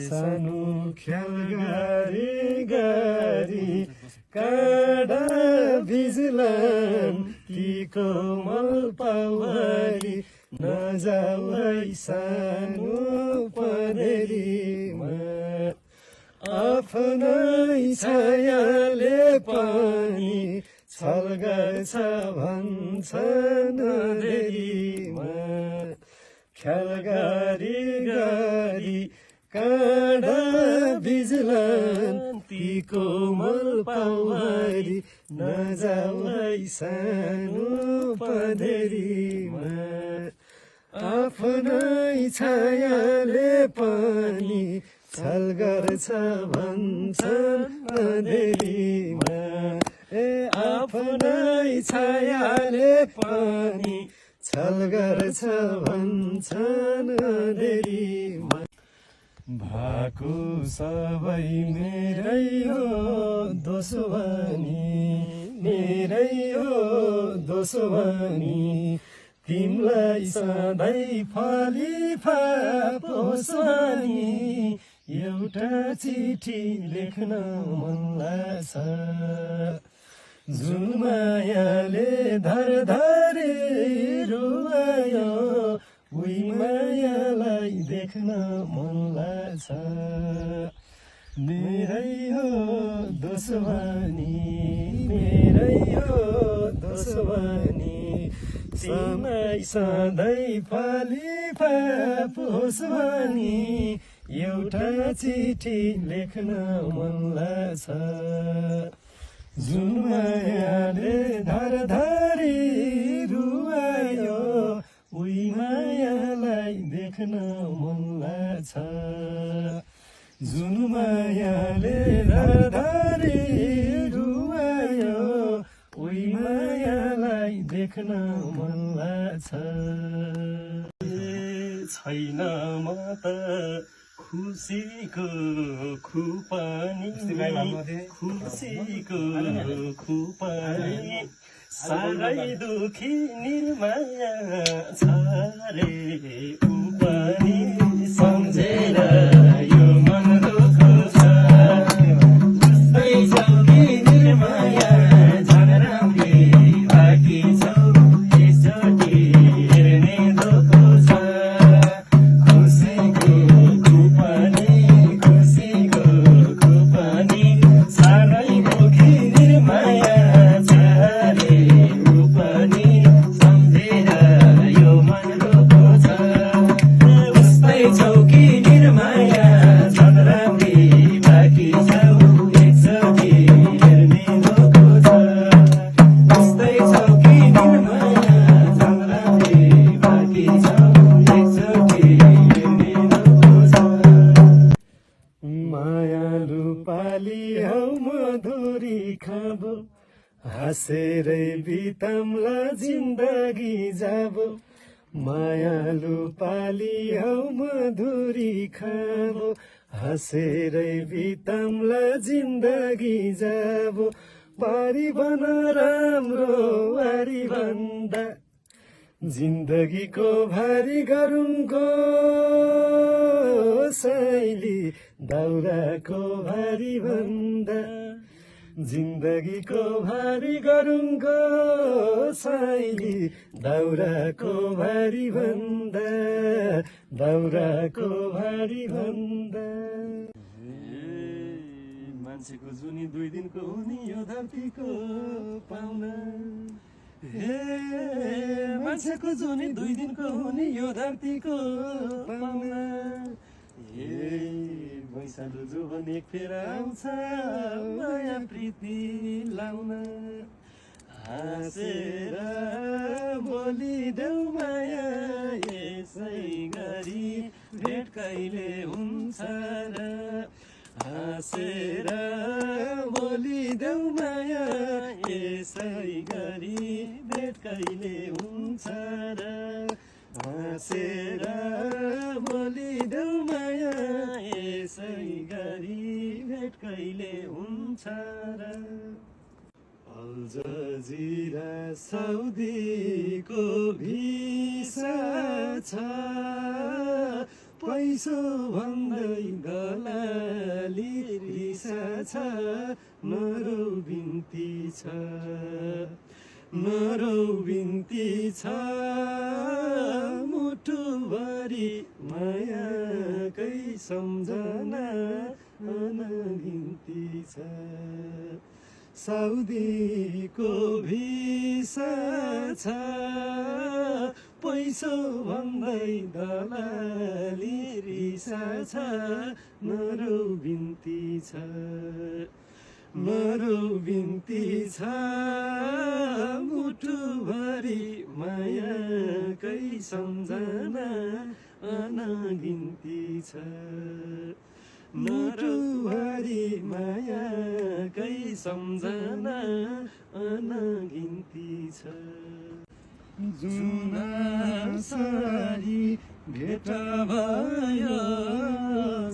सानो ख्याल गरी गरी काँडा भिजलान् ती कोमल पाउहरी नजाऊ है सानो पँधेरीमा आफ्नै छायाले पनि छल गर्छ भन्छन् अँधेरीमा ख्याल गरी गरी काँडा भिजलान् ती कोमल पाउहरी नजाऊ है सानो पँधेरीमा आफ्नै छायाले पनि छल गर्छ भन्छन् अँधेरीमा आफ्नै छायाले पनि छल गर्छ भन्छन् अँधेरीमा भएको सबै मेरै हो दोषो भनी मेरै हो दोषो भनी तिमीलाई सधैँ फलिफापोस् भनी एउटा चिठी लेख्न मन लाग्छ जुन मायाले धरधरी रुवायो उही मायालाई देख्न मन लाग्छ मेरै हो दोषो भनी मेरै हो दोषो भनी तिमीलाई सधैँ फलिफापोस् भनी एउटा चिठी लेख्न मन लाग्छ जुन मायाले धरधरी रुवायो उही मायालाई देख्न मन लाग्छ जुन मायाले धरधरी रुवायो उही मायालाई देख्न मन लाग्छ छैन म त खुसीको खुपानी खुसीको खुपानी साह्रै दुखी निर्माया छ रे उपानी सम्झेर यो मन दुःख छ जस्तै छौ कि निर्माया झन् राम्री बाँकी छौ एकचोटि हेर्ने दुःख छ खुसीको खुपानी खुसीको खुपानी साह्रै दुखी निर्माया हाँसेरै बिताम्ला जिन्दगी जाब मायालु पाली हौ मधुरी खाब हाँसेरै बिताम्ला जिन्दगी जाब पारी बन राम्रो वारी भन्दा जिन्दगीको भारी गरुङको शैली दाउराको भारी भन्दा जिन्दगीको भारी गरुङको शैली दाउराको भारी भन्दा दाउराको भारी भन्दा मान्छेको जुनी 2 दिनको हुने यो धरतीको पाउना मान्छेको जुनी 2 दिनको हुने यो धरतीको पाउना भैँसालु जोवन एक फेर आउँछ माया प्रीति लाउन हाँसेर बोलिदेऊ माया यसै गरी भेट कहिले हुन्छ र हाँसेर बोलिदेऊ माया यसै गरी भेट कहिले हुन्छ र हाँसेर बोलिदेऊ माया यसै गरी भेट कहिले हुन्छ र अल जजिरा साउदीको भिसा छ पैसो भन्दै छ नरौ बिन्ती छ नरौ बिन्ती छ मुटुभरि मायाकै सम्झना अनगिन्ती छ साउदीको भिसा छ पैसो भन्दै दलाली रिसा छ नरौ बिन्ती छ नरौ बिन्ती छ मुटुभरि मायाकै सम्झना अनगिन्ती छ मुटुभरि मायाकै सम्झना अनगिन्ती छ जुना सारी भेट भयो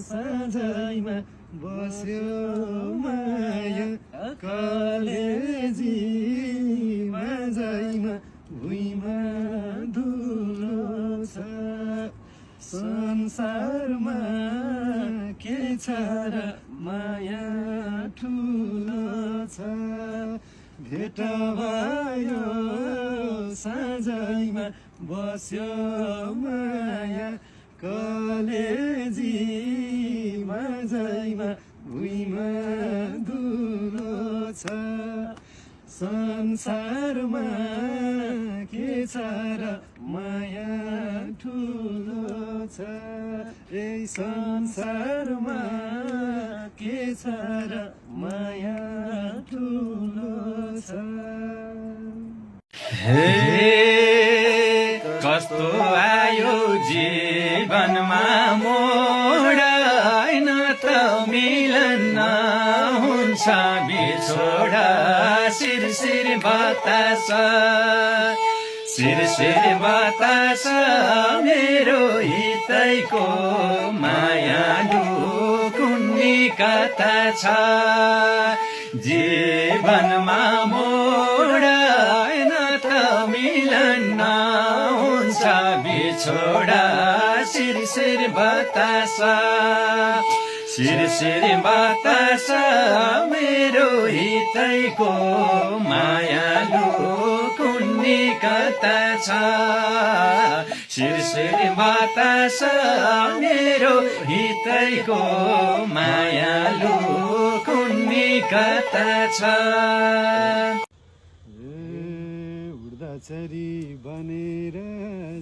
साझैमा बस्यो माया कलेजीमा जाइमा भुइँमा धुलो छ संसारमा के छ र माया ठुलो छ भेट भयो साझैमा बस्यो माया कलेजीमा जाइमा भुइँमा धुलो छ संसारमा के छ र माया ठुलो छ यही संसारमा के छ र माया ठुलो छ हे कस्तो आयो जीवनमा मोड हैन त मिलन हुन्छ बिछोडा शिरशिर बतास शिरशिर बतास मेरो हितैको मायालु कुन्नी कथा छ जीवनमा मोड हैन त मिलन हुन्छ बिछोडा शिरशिर बतास शिरशिर बतास मेरो हितैको मायालु कुन्नी कथा छ शिरशिर बतास मेरो हितैको मायालु कुन्नी कथा छ उड्दाचरी बनेर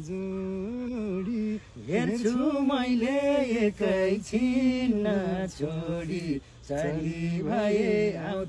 जोडी हेर्छु मैले एकैछिन छोडी चली भए आउँथे